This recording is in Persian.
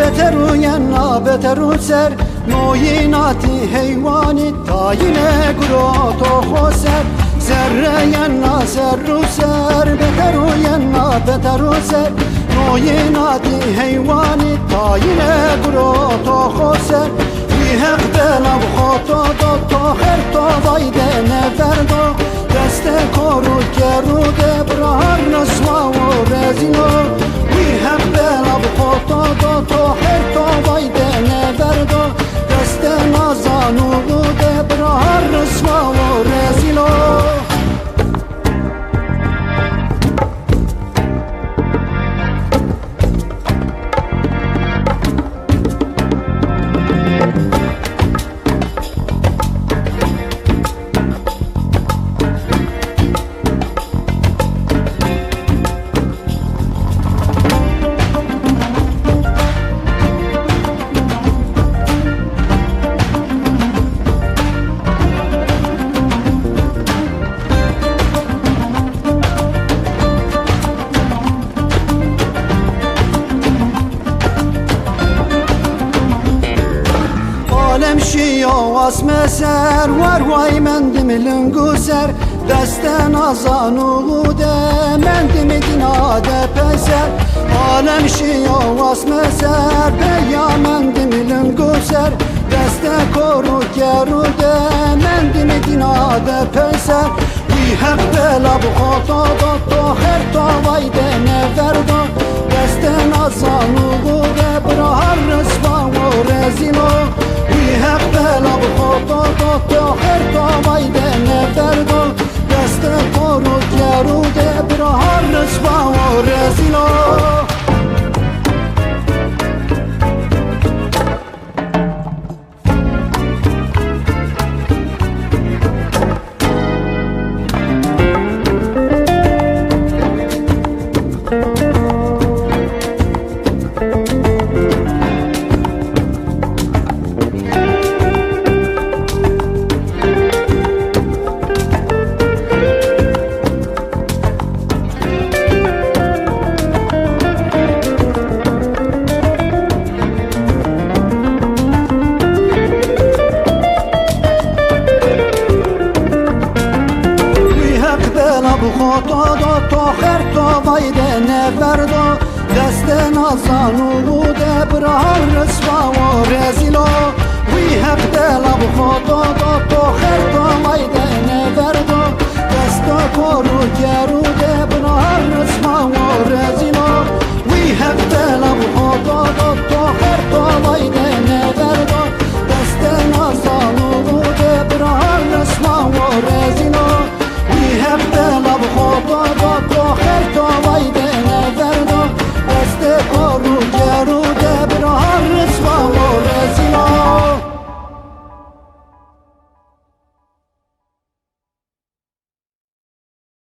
بترو ینا بترو سر مویناتی حیوانی تاینه گرو تو خسر سر ینا سر و سر بترو ینا بترو سر مویناتی حیوانی تاینه گرو تو خسر بی حق دلم خطا دو تو خر تو وایده نفردو دست کرو کرو ده برهر نسوا و رزینو بی حق دلم خطا دو تو خر تو وایده نفردو دست نازانو ده برهر نسوا و رزینو شی آواز مسر وروای من دملنگو سر دست نازانو بوده من دمدینا ده پسر عالم شی آواز مسر بیا من دملنگو سر دست کرو کرو ده من دمدینا ده پسر بی حق بلا بخطا دا تو خر تو وایده نفردو دست نازانو بوده برهر رسوا